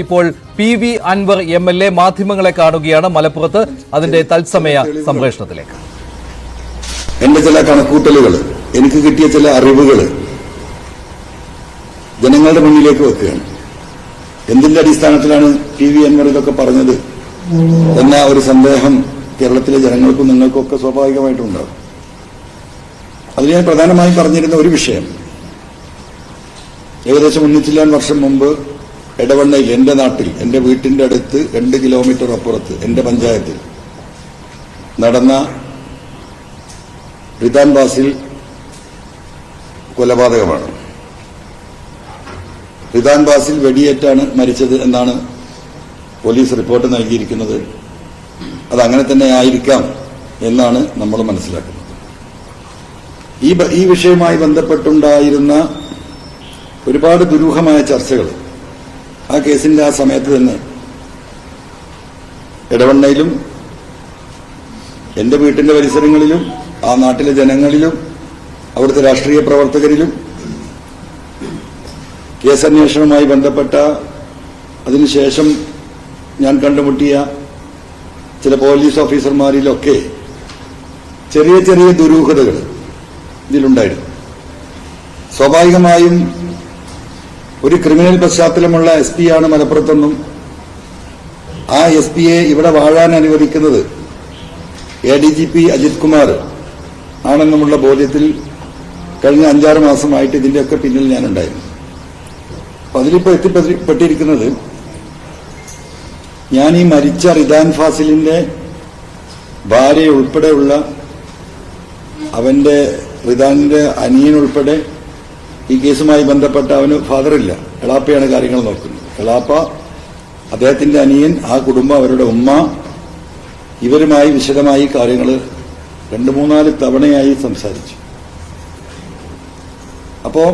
ഇപ്പോൾ PV Anwar MLA മാധ്യമങ്ങളെ കാണുകയാണ് മലപ്പുറത്ത്. അതിന്റെ തത്സമയ സംപ്രേഷണത്തിലേക്ക്. എന്റെ ചില കണക്കൂട്ടലുകൾ, എനിക്ക് കിട്ടിയ ചില അറിവുകൾ ജനങ്ങളുടെ മുന്നിലേക്ക് വെക്കുകയാണ്. എന്തിന്റെ അടിസ്ഥാനത്തിലാണ് PV അൻവർ ഇതൊക്കെ പറഞ്ഞത് എന്ന ഒരു സന്ദേഹം കേരളത്തിലെ ജനങ്ങൾക്കും നിങ്ങൾക്കും ഒക്കെ സ്വാഭാവികമായിട്ടും ഉണ്ടാകും. അതിൽ ഞാൻ പ്രധാനമായും പറഞ്ഞിരുന്ന ഒരു വിഷയം, ഏകദേശം 1 വർഷം മുമ്പ് എടവണ്ണയിൽ, എന്റെ നാട്ടിൽ, എന്റെ വീട്ടിന്റെ അടുത്ത് 2 കിലോമീറ്റർ അപ്പുറത്ത് എന്റെ പഞ്ചായത്തിൽ നടന്ന റിദാൻ ബാസിൽ കൊലപാതകമാണ്. റിദാൻ ബാസിൽ വെടിയേറ്റാണ് മരിച്ചത് എന്നാണ് പോലീസ് റിപ്പോർട്ട് നൽകിയിരിക്കുന്നത്. അതങ്ങനെ തന്നെ ആയിരിക്കാം എന്നാണ് നമ്മൾ മനസ്സിലാക്കുന്നത്. ഈ വിഷയവുമായി ബന്ധപ്പെട്ടുണ്ടായിരുന്ന ഒരുപാട് ദുരൂഹമായ ചർച്ചകൾ ആ കേസിന്റെ ആ സമയത്ത് തന്നെ എടവണ്ണയിലും എന്റെ വീട്ടിന്റെ പരിസരങ്ങളിലും ആ നാട്ടിലെ ജനങ്ങളിലും അവിടുത്തെ രാഷ്ട്രീയ പ്രവർത്തകരിലും കേസന്വേഷണവുമായി ബന്ധപ്പെട്ട അതിനുശേഷം ഞാൻ കണ്ടുമുട്ടിയ ചില പോലീസ് ഓഫീസർമാരിലൊക്കെ ചെറിയ ചെറിയ ദുരൂഹതകൾ ഇതിലുണ്ടായിരുന്നു. സ്വാഭാവികമായും ഒരു ക്രിമിനൽ പശ്ചാത്തലമുള്ള SP ആണ് മലപ്പുറത്തെന്നും ആ SP-യെ ഇവിടെ വാഴാൻ അനുവദിക്കുന്നത് ADGP അജിത് കുമാർ ആണെന്നുമുള്ള ബോധ്യത്തിൽ കഴിഞ്ഞ 5-6 മാസമായിട്ട് ഇതിന്റെയൊക്കെ പിന്നിൽ ഞാനുണ്ടായിരുന്നു. അപ്പൊ അതിലിപ്പോ എത്തിപ്പെട്ടിരിക്കുന്നത്, ഞാൻ ഈ മരിച്ച റിദാൻ ഫാസിലിന്റെ ഭാര്യ ഉൾപ്പെടെയുള്ള അവന്റെ റിദാനിന്റെ അനിയനുൾപ്പെടെ ഈ കേസുമായി ബന്ധപ്പെട്ട അവന് ഫാദറില്ല, എളാപ്പയാണ് കാര്യങ്ങൾ നോക്കുന്നത്. എളാപ്പ, അദ്ദേഹത്തിന്റെ അനിയൻ, ആ കുടുംബം, അവരുടെ ഉമ്മ, ഇവരുമായി വിശദമായി കാര്യങ്ങൾ 2-3-4 തവണയായി സംസാരിച്ചു. അപ്പോ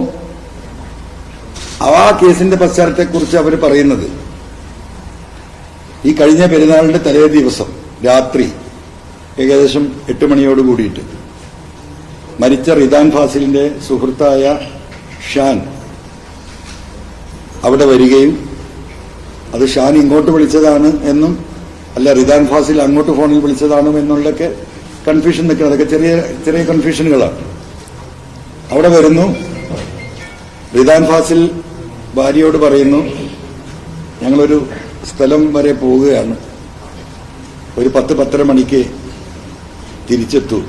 ആ കേസിന്റെ പശ്ചാത്തലത്തെക്കുറിച്ച് അവർ പറയുന്നത്, ഈ കഴിഞ്ഞ പെരുന്നാളിന്റെ തലേ ദിവസം രാത്രി ഏകദേശം 8 മണിയോട് കൂടിയിട്ട് മരിച്ച റിദാൻ ഫാസിലിന്റെ സുഹൃത്തായ ഷാൻ അവിടെ വരികയും അത് ഷാൻ ഇങ്ങോട്ട് വിളിച്ചതാണ് എന്നും അല്ല റിദാൻ ഫാസിൽ അങ്ങോട്ട് ഫോണിൽ വിളിച്ചതാണോ എന്നുള്ളൊക്കെ കൺഫ്യൂഷൻ നിൽക്കുന്നത്. അതൊക്കെ ചെറിയ ചെറിയ കൺഫ്യൂഷനുകളാണ്. അവിടെ വരുന്നു, റിദാൻ ഫാസിൽ ഭാര്യയോട് പറയുന്നു, ഞങ്ങളൊരു സ്ഥലം വരെ പോവുകയാണ്, ഒരു 10-10:30 മണിക്ക് തിരിച്ചെത്തൂ.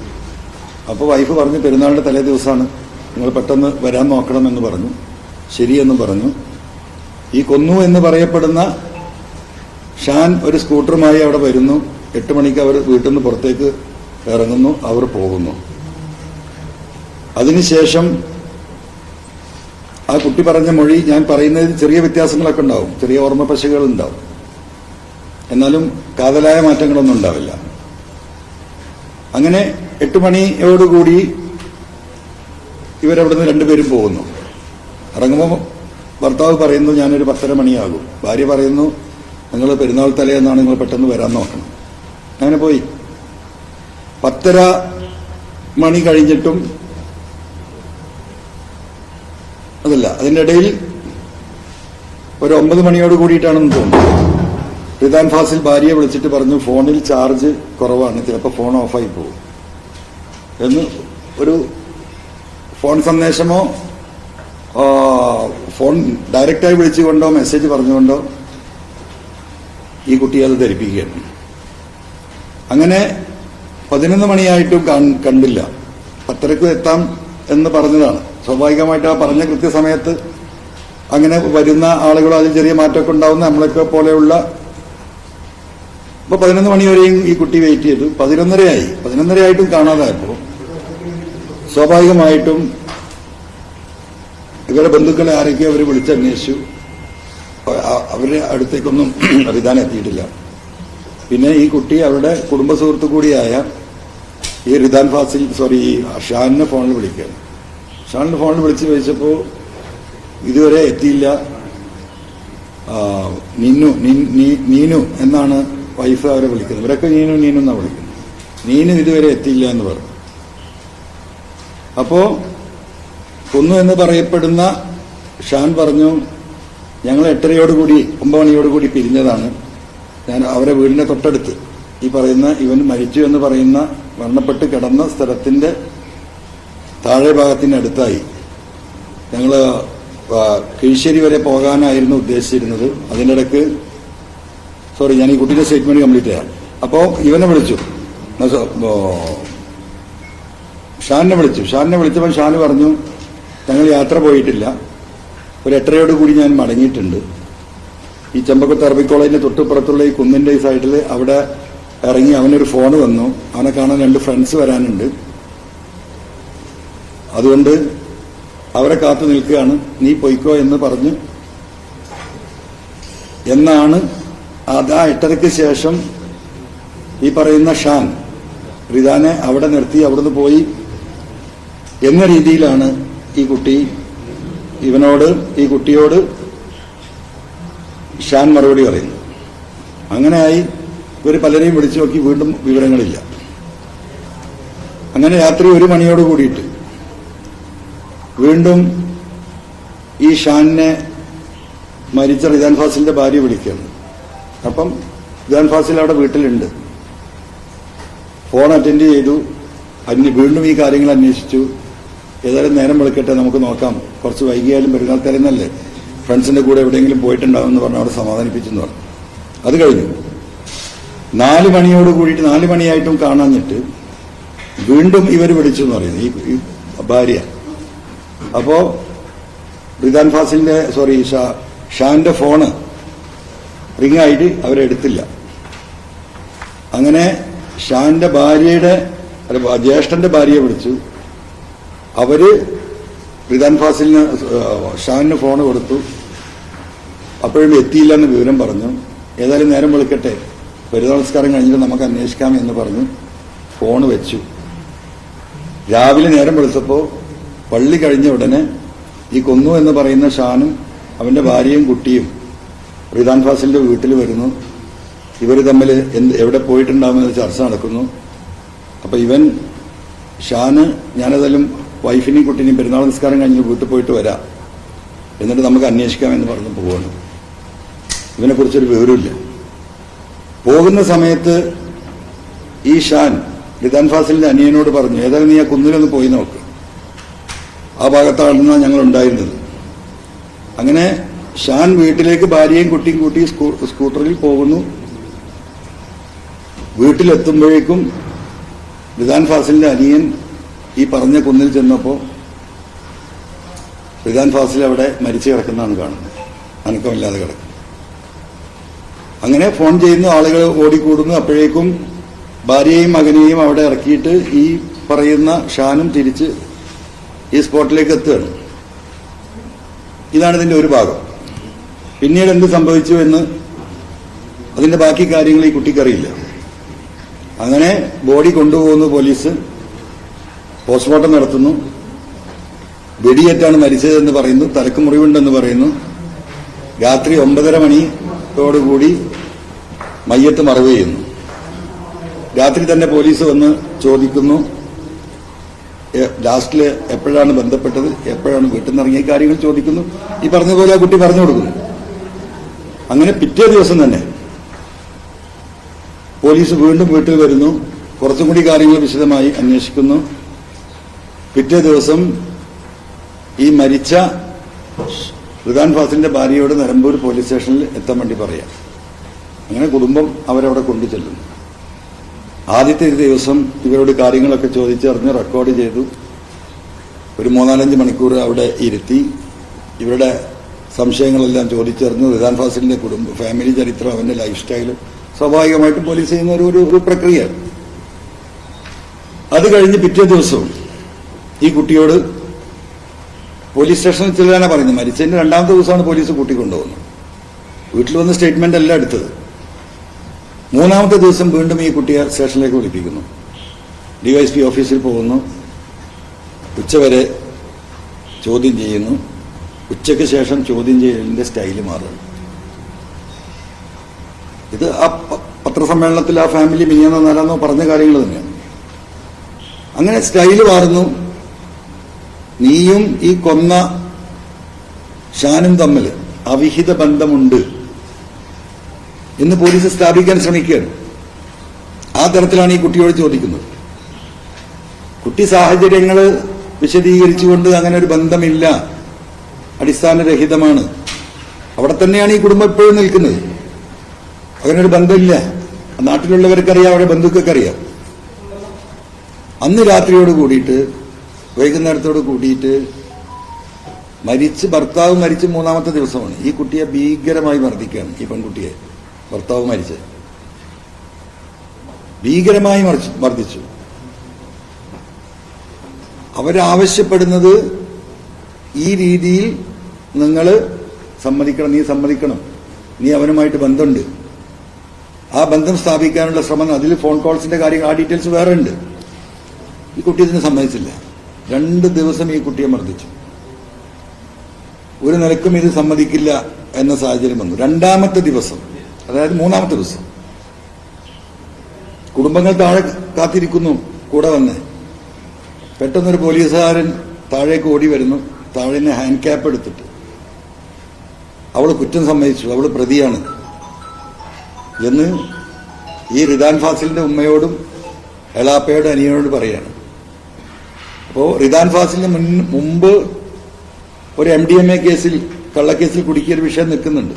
അപ്പോൾ വൈഫ് പറഞ്ഞു, പെരുന്നാളിന്റെ തലേ ദിവസമാണ്, നിങ്ങൾ പെട്ടെന്ന് വരാൻ നോക്കണമെന്ന് പറഞ്ഞു. ശരിയെന്ന് പറഞ്ഞു. ഈ കൊന്നു എന്ന് പറയപ്പെടുന്ന ഷാൻ ഒരു സ്കൂട്ടറുമായി അവിടെ വരുന്നു. 8 മണിക്ക് അവർ വീട്ടിൽ നിന്ന് പുറത്തേക്ക് ഇറങ്ങുന്നു, അവർ പോകുന്നു. അതിനുശേഷം ആ കുട്ടി പറഞ്ഞ മൊഴി ഞാൻ പറയുന്നതിൽ ചെറിയ വ്യത്യാസങ്ങളൊക്കെ ഉണ്ടാവും, ചെറിയ ഓർമ്മ പശകൾ ഉണ്ടാവും, എന്നാലും കാതലായ മാറ്റങ്ങളൊന്നും ഉണ്ടാവില്ല. അങ്ങനെ 8 മണിയോടുകൂടി ഇവരവിടുന്ന് 2 പേരും പോകുന്നു. ഇറങ്ങുമ്പോൾ ഭർത്താവ് പറയുന്നു, ഞാനൊരു 10:30 മണിയാകും. ഭാര്യ പറയുന്നു, നിങ്ങൾ പെരുന്നാൾ തലേന്നാണ്, നിങ്ങൾ പെട്ടെന്ന് വരാൻ നോക്കണം. അങ്ങനെ പോയി. 10:30 മണി കഴിഞ്ഞിട്ടും അതല്ല, അതിന്റെ ഇടയിൽ ഒരു 9 മണിയോട് കൂടിയിട്ടാണെന്ന് തോന്നുന്നു റിദാൻ ഫാസിൽ ഭാര്യയെ വിളിച്ചിട്ട് പറഞ്ഞു, ഫോണിൽ ചാർജ് കുറവാണ്, ചിലപ്പോൾ ഫോൺ ഓഫായി പോകും എന്ന് ഒരു ഫോൺ സന്ദേശമോ ഫോൺ ഡയറക്റ്റായി വിളിച്ചുകൊണ്ടോ മെസ്സേജ് പറഞ്ഞുകൊണ്ടോ ഈ കുട്ടിയെ അത് ധരിപ്പിക്കുകയാണ്. അങ്ങനെ 11 മണിയായിട്ടും കണ്ടില്ല. 10:30 എത്താം എന്ന് പറഞ്ഞതാണ്. സ്വാഭാവികമായിട്ട് ആ പറഞ്ഞ കൃത്യസമയത്ത് അങ്ങനെ വരുന്ന ആളുകളോ അതിൽ ചെറിയ മാറ്റമൊക്കെ ഉണ്ടാവുന്ന നമ്മളൊക്കെ പോലെയുള്ള. അപ്പൊ 11 മണിവരെയും ഈ കുട്ടി വെയിറ്റ് ചെയ്തു. 11:30 ആയിട്ടും കാണാതായപ്പോൾ സ്വാഭാവികമായിട്ടും ഇവരുടെ ബന്ധുക്കളെ ആരൊക്കെയോ അവർ വിളിച്ചന്വേഷിച്ചു. അവരുടെ അടുത്തേക്കൊന്നും റിദാൻ എത്തിയിട്ടില്ല. പിന്നെ ഈ കുട്ടി അവരുടെ കുടുംബ സുഹൃത്തു കൂടിയായ ഈ റിദാൻ ഫാസിൽ ഷാനിനെ ഫോണിൽ വിളിക്കുകയാണ്. ഷാനിന് ഫോണിൽ വിളിച്ച് ചോദിച്ചപ്പോൾ ഇതുവരെ എത്തിയില്ല, നീനു എന്നാണ് വൈഫ് അവരെ വിളിക്കുന്നത്. ഇവരൊക്കെ നീനു എന്നാണ് വിളിക്കുന്നത്. നീനു ഇതുവരെ എത്തിയില്ല എന്ന് പറഞ്ഞു. അപ്പോ കൊന്നു എന്ന് പറയപ്പെടുന്ന ഷാൻ പറഞ്ഞു, ഞങ്ങൾ 8:30 9 മണിയോടുകൂടി പിരിഞ്ഞതാണ്. ഞാൻ അവരെ വീടിന്റെ തൊട്ടടുത്ത് ഈ പറയുന്ന ഇവൻ മരിച്ചു എന്ന് പറയുന്ന മരണപ്പെട്ട് കിടന്ന സ്ഥലത്തിന്റെ താഴെ ഭാഗത്തിനടുത്തായി ഞങ്ങൾ കിഴിശ്ശേരി വരെ പോകാനായിരുന്നു ഉദ്ദേശിച്ചിരുന്നത്. അതിൻ്റെ ഇടയ്ക്ക് ഞാൻ ഈ കുട്ടിയുടെ സ്റ്റേറ്റ്മെന്റ് കംപ്ലീറ്റ് ചെയ്യാം. അപ്പോൾ ഇവനെ വിളിച്ചു, ഷാനിനെ വിളിച്ചപ്പോൾ ഷാൻ പറഞ്ഞു, ഞങ്ങൾ യാത്ര പോയിട്ടില്ല, ഒരു 8:30 ഞാൻ മടങ്ങിയിട്ടുണ്ട്. ഈ ചെമ്പക്കത്ത് അറബി കോളേജിന്റെ തൊട്ടുപുറത്തുള്ള ഈ കുന്നിന്റെ ഈ സൈഡിൽ അവിടെ ഇറങ്ങി അവനൊരു ഫോൺ വന്നു, അവനെ കാണാൻ 2 ഫ്രണ്ട്സ് വരാനുണ്ട്, അതുകൊണ്ട് അവരെ കാത്തു നിൽക്കുകയാണ്, നീ പൊയ്ക്കോ എന്ന് പറഞ്ഞു എന്നാണ്. അത് 8:30 ശേഷം ഈ പറയുന്ന ഷാൻ റിദാനെ അവിടെ നിർത്തി അവിടുന്ന് പോയി എന്ന രീതിയിലാണ് ഈ കുട്ടിയോട് ഷാൻ മറുപടി പറയുന്നു. അങ്ങനെയായി ഇവർ പലരെയും വിളിച്ചു നോക്കി, വീണ്ടും വിവരങ്ങളില്ല. അങ്ങനെ രാത്രി 1 മണിയോട് കൂടിയിട്ട് വീണ്ടും ഈ ഷാനിനെ മരിച്ച റിദാൻ ഫാസിലിന്റെ ഭാര്യ വിളിക്കുകയാണ്. അപ്പം റിദാൻ ഫാസിൽ അവിടെ വീട്ടിലുണ്ട്. ഫോൺ അറ്റൻഡ് ചെയ്തു, വീണ്ടും ഈ കാര്യങ്ങൾ അന്വേഷിച്ചു. ഏതായാലും നേരം വെളുക്കട്ടെ, നമുക്ക് നോക്കാം, കുറച്ച് വൈകിയാലും പെരുന്നാൾ തരുന്നല്ലേ, ഫ്രണ്ട്സിന്റെ കൂടെ എവിടെയെങ്കിലും പോയിട്ടുണ്ടാവും എന്ന് പറഞ്ഞ് അവിടെ സമാധാനിപ്പിച്ചെന്ന് പറഞ്ഞു. അത് കഴിഞ്ഞു 4 മണിയോട് കൂടിയിട്ട് 4 മണിയായിട്ടും കാണാഞ്ഞിട്ട് വീണ്ടും ഇവർ വിളിച്ചു എന്ന് പറയുന്നു, ഈ ഭാര്യ. അപ്പോ റിദാൻ ഫാസിലിന്റെ ഷാന്റെ ഫോണ് റിംഗ് ആയിട്ട് അവരെടുത്തില്ല. അങ്ങനെ ഷാന്റെ ജ്യേഷ്ഠന്റെ ഭാര്യയെ വിളിച്ചു. അവര് റിദാൻ ഫാസിലിന് ഷാനിന് ഫോണ് കൊടുത്തു. അപ്പോഴും എത്തിയില്ലെന്ന് വിവരം പറഞ്ഞു. ഏതായാലും നേരം വെളുക്കട്ടെ, പെരുന്നാൾ നമസ്കാരം കഴിഞ്ഞിട്ട് നമുക്ക് അന്വേഷിക്കാം എന്ന് പറഞ്ഞു ഫോണ് വെച്ചു. രാവിലെ നേരം വെളുത്തപ്പോ പള്ളി കഴിഞ്ഞ ഉടനെ ഈ കൊന്നു എന്ന് പറയുന്ന ഷാനും അവന്റെ ഭാര്യയും കുട്ടിയും റിദാൻ ഫാസിലിന്റെ വീട്ടിൽ വരുന്നു. ഇവർ തമ്മിൽ എവിടെ പോയിട്ടുണ്ടാവുമെന്ന് ചർച്ച നടക്കുന്നു. അപ്പൊ ഷാന് ഞാനേതായാലും വൈഫിനെയും കുട്ടീനെയും പെരുന്നാൾ നിസ്കാരം കഴിഞ്ഞ് വീട്ടിൽ പോയിട്ട് വരാം, എന്നിട്ട് നമുക്ക് അന്വേഷിക്കാമെന്ന് പറഞ്ഞ് പോവാണ്. ഇവനെക്കുറിച്ചൊരു വിവരമില്ല. പോകുന്ന സമയത്ത് ഈ ഷാൻ റിദാൻ ഫാസിലിന്റെ അനിയനോട് പറഞ്ഞു, ഏതായാലും നീ ആ കുന്നിലൊന്ന് പോയി നോക്ക്, ആ ഭാഗത്താണ് ഞങ്ങൾ ഉണ്ടായിരുന്നത്. അങ്ങനെ ഷാൻ വീട്ടിലേക്ക് ഭാര്യയും കുട്ടിയും കൂട്ടി സ്കൂട്ടറിൽ പോകുന്നു. വീട്ടിലെത്തുമ്പോഴേക്കും റിദാൻ ഫാസിലിന്റെ അനിയൻ ഈ പറഞ്ഞ കുന്നിൽ ചെന്നപ്പോൾ റിദാൻ ഫാസിൽ അവിടെ മരിച്ചു കിടക്കുന്നതാണ് കാണുന്നത്, അനക്കമില്ലാതെ കിടക്കും. അങ്ങനെ ഫോൺ ചെയ്യുന്നു, ആളുകൾ ഓടിക്കൂടുന്നു. അപ്പോഴേക്കും ഭാര്യയെയും മകനെയും അവിടെ ഇറക്കിയിട്ട് ഈ പറയുന്ന ഷാനും തിരിച്ച് ഈ സ്പോട്ടിലേക്ക് എത്തുകയാണ്. ഇതാണ് ഇതിന്റെ ഒരു ഭാഗം. പിന്നീട് എന്ത് സംഭവിച്ചു എന്ന് അതിന്റെ ബാക്കി കാര്യങ്ങൾ ഈ കുട്ടിക്കറിയില്ല. അങ്ങനെ ബോഡി കൊണ്ടുപോകുന്നു പോലീസ്, പോസ്റ്റ്മോർട്ടം നടത്തുന്നു. വെടിയേറ്റാണ് മരിച്ചതെന്ന് പറയുന്നു, തലക്ക് മുറിവുണ്ടെന്ന് പറയുന്നു. രാത്രി 9:30 മണിയോടുകൂടി മയ്യത്ത് മറവ് ചെയ്യുന്നു. രാത്രി തന്നെ പോലീസ് വന്ന് ചോദിക്കുന്നു, ലാസ്റ്റില് എപ്പോഴാണ് ബന്ധപ്പെട്ടത്, എപ്പോഴാണ് വീട്ടിൽ നിന്ന് ഇറങ്ങിയ കാര്യങ്ങൾ ചോദിക്കുന്നു. ഈ പറഞ്ഞതുപോലെ ആ കുട്ടി പറഞ്ഞു കൊടുക്കുന്നു. അങ്ങനെ പിറ്റേ ദിവസം തന്നെ പോലീസ് വീണ്ടും വീട്ടിൽ വരുന്നു, കുറച്ചും കൂടി കാര്യങ്ങൾ വിശദമായി അന്വേഷിക്കുന്നു. പിറ്റേ ദിവസം ഈ മരിച്ച റിദാൻ ഫാസിലിന്റെ ഭാര്യയോട് നിലമ്പൂർ പോലീസ് സ്റ്റേഷനിൽ എത്താൻ വേണ്ടി പറയാം. അങ്ങനെ കുടുംബം അവരവിടെ കൊണ്ടു ചെല്ലുന്നു. ആദ്യത്തെ ദിവസം ഇവരോട് കാര്യങ്ങളൊക്കെ ചോദിച്ചറിഞ്ഞ് റെക്കോർഡ് ചെയ്തു. ഒരു 3-4 മണിക്കൂർ അവിടെ ഇരുത്തി ഇവരുടെ സംശയങ്ങളെല്ലാം ചോദിച്ചറിഞ്ഞു. റിദാൻ ഫാസിലിന്റെ ഫാമിലി ചരിത്രം, അവന്റെ ലൈഫ് സ്റ്റൈല് സ്വാഭാവികമായിട്ടും പോലീസ് ചെയ്യുന്ന ഒരു പ്രക്രിയ. അത് കഴിഞ്ഞ് പിറ്റേ ദിവസവും ഈ കുട്ടിയോട് പോലീസ് സ്റ്റേഷനിൽ ചെല്ലാനാണ് പറയുന്നത്. മരിച്ചതിന്റെ 2ാമത്തെ ദിവസമാണ് പോലീസ് കൂട്ടിക്കൊണ്ടുപോകുന്നത്. വീട്ടിൽ വന്ന് സ്റ്റേറ്റ്മെന്റ് അല്ല എടുത്തത്. 3ാമത്തെ ദിവസം വീണ്ടും ഈ കുട്ടിയെ സ്റ്റേഷനിലേക്ക് വിളിപ്പിക്കുന്നു. ഡിവൈഎസ്പി ഓഫീസിൽ പോകുന്നു. ഉച്ചവരെ ചോദ്യം ചെയ്യുന്നു. ഉച്ചയ്ക്ക് ശേഷം ചോദ്യം ചെയ്യലിന്റെ സ്റ്റൈല് മാറുന്നു. ഇത് ആ പത്രസമ്മേളനത്തിൽ ആ ഫാമിലി മിനിയെന്നോ നാലാന്നോ പറഞ്ഞ കാര്യങ്ങൾ തന്നെയാണ്. അങ്ങനെ സ്റ്റൈല് മാറുന്നു. നീയും ഈ കൊന്ന ഷാനും തമ്മിൽ അവിഹിത ബന്ധമുണ്ട് എന്ന് പോലീസ് സ്ഥാപിക്കാൻ ശ്രമിക്കുകയാണ്. ആ തരത്തിലാണ് ഈ കുട്ടിയോട് ചോദിക്കുന്നത്. കുട്ടി സാഹചര്യങ്ങൾ വിശദീകരിച്ചുകൊണ്ട് അങ്ങനെ ഒരു ബന്ധമില്ല, അടിസ്ഥാനരഹിതമാണ്, അവിടെ തന്നെയാണ് ഈ കുടുംബം ഇപ്പോഴും നിൽക്കുന്നത്, അങ്ങനെ ഒരു ബന്ധമില്ല, നാട്ടിലുള്ളവർക്കറിയാം, അവരുടെ ബന്ധുക്കൾക്കറിയാം. അന്ന് രാത്രിയോട് കൂടിയിട്ട് വൈകുന്നേരത്തോട് കൂടിയിട്ട് ഭർത്താവ് മരിച്ച് 3-ാമത്തെ ദിവസമാണ് ഈ കുട്ടിയെ ഭീകരമായി മർദ്ദിക്കുകയാണ്. ഈ പെൺകുട്ടിയെ ഭർത്താവ് മരിച്ച് ഭീകരമായി മർദ്ദിച്ചു. അവരാവശ്യപ്പെടുന്നത് ഈ രീതിയിൽ നിങ്ങൾ സമ്മതിക്കണം, നീ സമ്മതിക്കണം, നീ അവനുമായിട്ട് ബന്ധമുണ്ട്, ആ ബന്ധം സ്ഥാപിക്കാനുള്ള ശ്രമം, അതിൽ ഫോൺ കോൾസിന്റെ കാര്യങ്ങൾ, ആ ഡീറ്റെയിൽസ് വേറെ ഉണ്ട്. ഈ കുട്ടി ഇതിന് സമ്മതിച്ചില്ല. 2 ദിവസം ഈ കുട്ടിയെ മർദ്ദിച്ചു. ഒരു നിലക്കും ഇത് സമ്മതിക്കില്ല എന്ന സാഹചര്യം വന്നു. 2-ാമത്തെ ദിവസം, അതായത് 3-ാമത്തെ ദിവസം, കുടുംബങ്ങൾ താഴെ കാത്തിരിക്കുന്നു കൂടെ വന്ന്. പെട്ടെന്നൊരു പോലീസുകാരൻ താഴേക്ക് ഓടി വരുന്നു. താഴെ ഹാൻഡ് ക്യാപ്പ് എടുത്തിട്ട് അവള് കുറ്റം സമ്മതിച്ചു, അവള് പ്രതിയാണ് എന്ന് ഈ റിദാൻ ഫാസിലിന്റെ ഉമ്മയോടും എളാപ്പയോടും അനിയനോട് പറയാണ്. അപ്പോ റിദാൻ ഫാസിലിന് മുമ്പ് ഒരു MDMA കേസിൽ, കള്ളക്കേസിൽ കുടുക്കിയൊരു വിഷയം നിൽക്കുന്നുണ്ട്.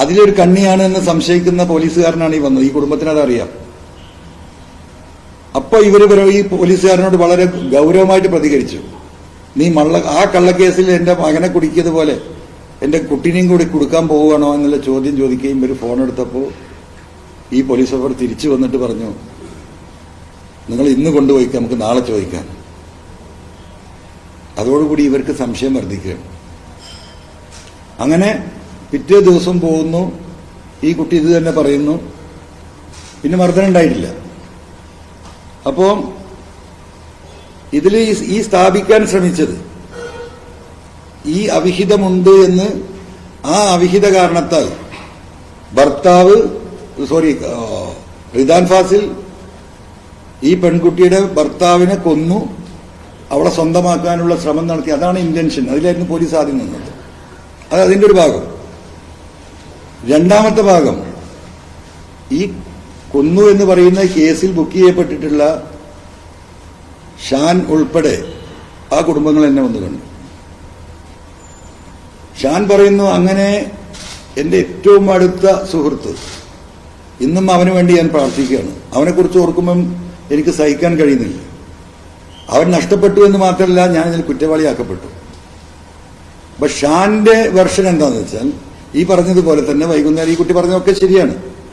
അതിലൊരു കണ്ണിയാണ് എന്ന് സംശയിക്കുന്ന പോലീസുകാരനാണ് ഈ വന്നത്. ഈ കുടുംബത്തിന് അതറിയാം. അപ്പൊ ഈ പോലീസുകാരനോട് വളരെ ഗൗരവമായിട്ട് പ്രതികരിച്ചു. നീ ആ കള്ളക്കേസിൽ എന്റെ മകനെ കുടുക്കിയതുപോലെ എന്റെ കുട്ടീനെയും കൂടി കൊടുക്കാൻ പോവുകയാണോ എന്നുള്ള ചോദ്യം ചോദിക്കുകയും ഇവർ ഫോൺ എടുത്തപ്പോൾ ഈ പോലീസ് ഓഫീസർ തിരിച്ചു വന്നിട്ട് പറഞ്ഞു, നിങ്ങൾ ഇന്ന് കൊണ്ടുപോയിക്കാം, നമുക്ക് നാളെ ചോദിക്കാം. അതോടുകൂടി ഇവർക്ക് സംശയം വർദ്ധിക്കുകയാണ്. അങ്ങനെ പിറ്റേ ദിവസം പോകുന്നു, ഈ കുട്ടി ഇത് തന്നെ പറയുന്നു, പിന്നെ മർദ്ദനം ഉണ്ടായിട്ടില്ല. അപ്പോ ഇതിൽ ഈ സ്ഥാപിക്കാൻ ശ്രമിച്ചത് ഈ അവിഹിതമുണ്ട് എന്ന്, ആ അവിഹിത കാരണത്താൽ റിദാൻ ഫാസിൽ ഈ പെൺകുട്ടിയുടെ ഭർത്താവിനെ കൊന്നു, അവളെ സ്വന്തമാക്കാനുള്ള ശ്രമം നടത്തി. അതാണ് ഇന്റൻഷൻ. അതിലായിരുന്നു പോലീസ് ആദ്യം നിന്നത്. അത് അതിന്റെ ഒരു ഭാഗം. 2-ാമത്തെ ഭാഗം, ഈ കൊന്നു എന്ന് പറയുന്ന കേസിൽ ബുക്ക് ചെയ്യപ്പെട്ടിട്ടുള്ള ഷാൻ ഉൾപ്പെടെ ആ കുടുംബങ്ങൾ എന്നെ വന്നു കണ്ടു. ഷാൻ പറയുന്നു, അങ്ങനെ എന്റെ ഏറ്റവും അടുത്ത സുഹൃത്ത്, ഇന്നും അവന് വേണ്ടി ഞാൻ പ്രാർത്ഥിക്കുകയാണ്. അവനെക്കുറിച്ച് ഓർക്കുമ്പം എനിക്ക് സഹിക്കാൻ കഴിയുന്നില്ല. അവൻ നഷ്ടപ്പെട്ടു എന്ന് മാത്രമല്ല, ഞാനിതിൽ കുറ്റവാളിയാക്കപ്പെട്ടു. അപ്പൊ ഷാന്റെ വെർഷൻ എന്താണെന്ന് വെച്ചാൽ, ഈ പറഞ്ഞതുപോലെ തന്നെ വൈകുന്നേരം ഈ കുട്ടി പറഞ്ഞതൊക്കെ ശരിയാണ്.